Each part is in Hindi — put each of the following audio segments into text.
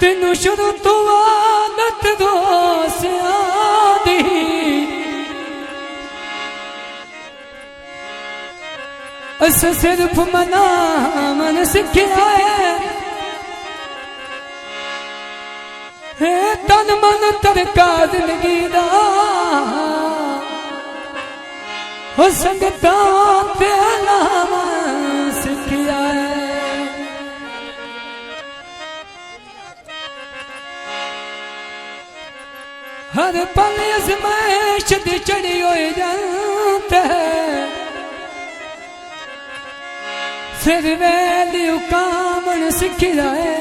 तेनू शुरू तो आदत दोसिया दी अस सिर्फ मना मन सिखिया है तन मन तरका जिंदगी दा हो संगता ते नाम सिखिया हर पल अजमाइश दी चढ़ी होए जानते फिर वैली कामन सिखी जाए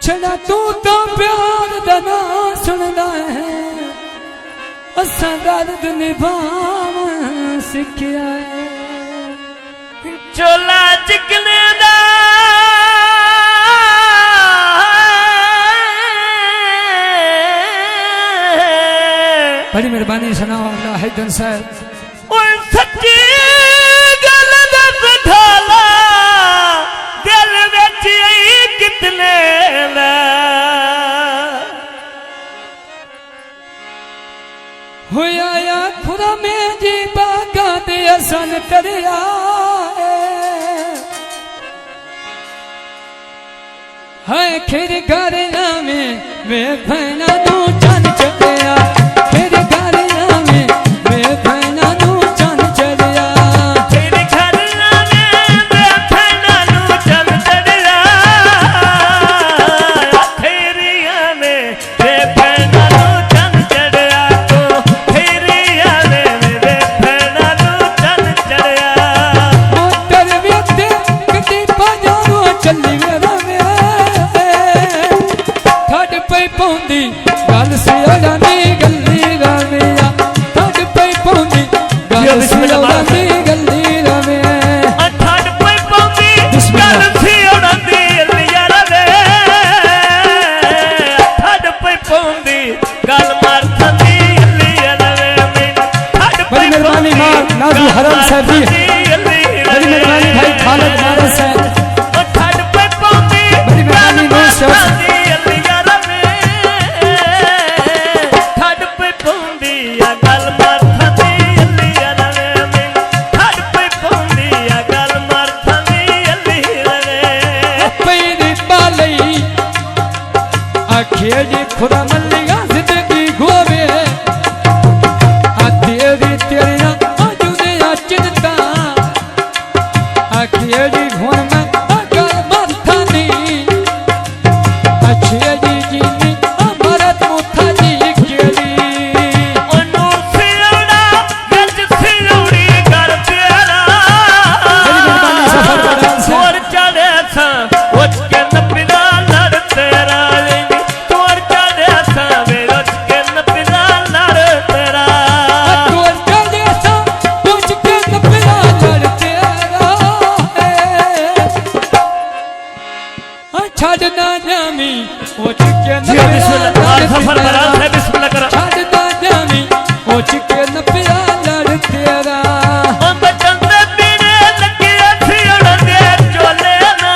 छड़ा तू तो प्यार दा ना सुनदा है असा दर्द निभावन सिखिया है चोला चिकने दा बड़ी मेहरबानी सुनाओ अल्लाह हैदर साहब ओए सच्ची गल दस ढाला दिल विच कितने ला होया या खुदा में जी बागा दे असन करया है खिर घर में वे भैना नू चन चढ़या खिर घर में वे भैना नू चन चढ़या खिर घर में वे भैना नू चन चढ़या खिरिया में वे भैना नू चन चढ़या तो खिरिया में वे भैना नू चन चढ़या मोटर व्यक्ति कटी पाजारो चली मेरा में थड़ पे पौंदी गल सियाड़ा नी गली रविया थड़ पे पौंदी गल सियाड़ा नी गली रविया ठंड पे पौंदी गल सियाड़ा नी गलिया रवे ठंड पे पौंदी गल मारथा दी गलिया रवे ठंड पे बड़ी मेहरबानी मां नाजू हरम साहब जी बड़ी मेहरबानी भाई खालिद मारा साहब ठंड पे पौंदी बड़ी मेहरबानी नूर साहब खेड़ी खुदा मल्लिया जिंदगी गोवे आ तेरी तेरिया आजुने आ चिंता आ खेड़ी घोन में अगर माथा नी आ छेड़ी जीनी अमरत मुथा जी केड़ी ओनू सिलौड़ा गज सिलौड़ी कर तेरा छोड़ चढ़े था उच के नपिना लड़ तेरा छड़ना जामी ओ चिके न छड़ना जामी ओ चिके न पिया लड़ तेरा बचन दे पीने लगे सियोड़ दे चोले ना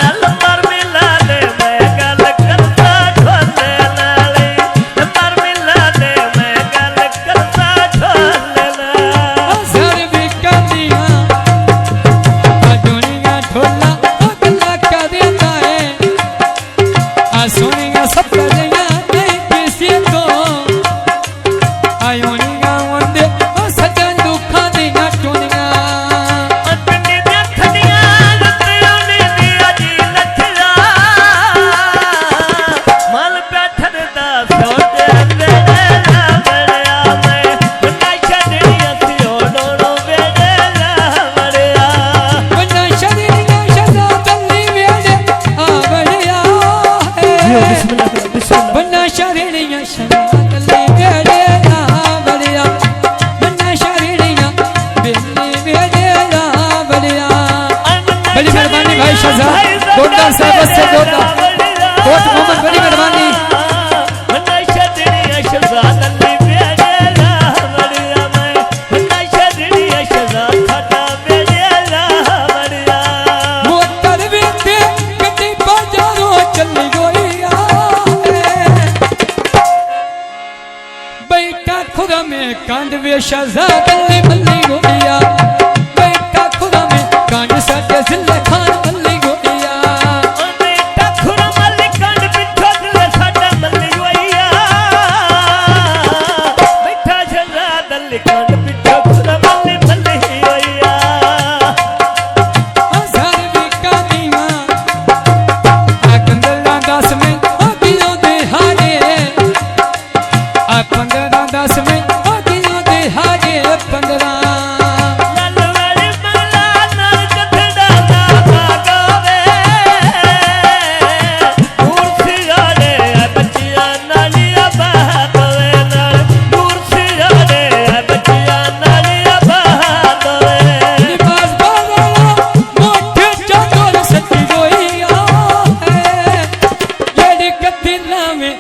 अलमर मिला दे मैं गल करता ढोले नाले अलमर मिला दे मैं गल करता ढोले ना सर भी कदिया आ दुनिया ढोला सुनिया सब करिया नहीं किसी को आयोनिया वंदे सजन दुखा दिया टोनिया अपनी जखनिया लतयोने दिया जी लखला मल बैठन दा सोचे वेला बड़या मैं बन्ना छड़िया सियो नो वेला बड़या बन्ना छड़िया शजा तल्ली वेले आ बड़या बन्ना शरीरिया शरातली वेले आ बड़िया बन्ना शरीरिया बेली वेले आ बड़िया बड़ी मेहरबानी भाई शजा गोंडा साहब से गोंडा कोट मोहम्मद बड़ी मेहरबानी बन्ना शरीरिया शरातली वेला बड़या मैं बन्ना शरीरिया शरातली वेला मल्ली गोइया बेटा खुदा में कांड वे शहजाद अली मल्ली गोइया बेटा खुदा में कांड साडे जिले खान मल्ली गोइया बेटा खुदा मल्ली कांड पिछो दिले साडा मल्ली गोइया बेटा शहजाद अली कांड पिछो खुदा मल्ली मल्ली गोइया हजार भी कानीमा आ 15-10 में आ दिलों दे हारे आ 15-10 में आ दिलों दे हारे 15 ललवाड़ी मंगला नाल जथड़ा ना गावे दूर सियाड़े बच्चियां नालिया बहावे नाल दूर सियाड़े बच्चियां नालिया बहावे निवास बावला मोठे चादर सच्ची गोइया जेड़ी कदिला में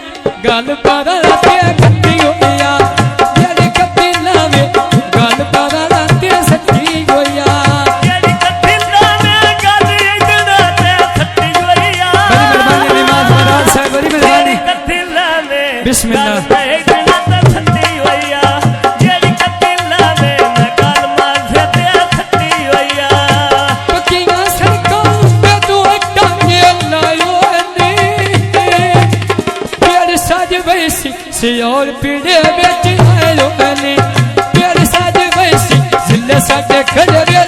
गल पारा ते कत्ती गोइया जेड़ी कदिला में गल पारा ते सच्ची गोइया जेड़ी कथिला में गल इतना ते सच्ची गोइया बड़ी मेहरबानी नमाज महाराज साहब बड़ी मेहरबानी कथिला में बिस्मिल्लाह। गल इतना ते सच्ची गोइया जेड़ी कथिला में मैं गल मार से ते सच्ची गोइया पक्कियां सड़कों पे तू टांगे लायो नी प्यार साज वैसी सियोर पीड़े बेच आयो ने प्यार साज वैसी जिले साडे खड़े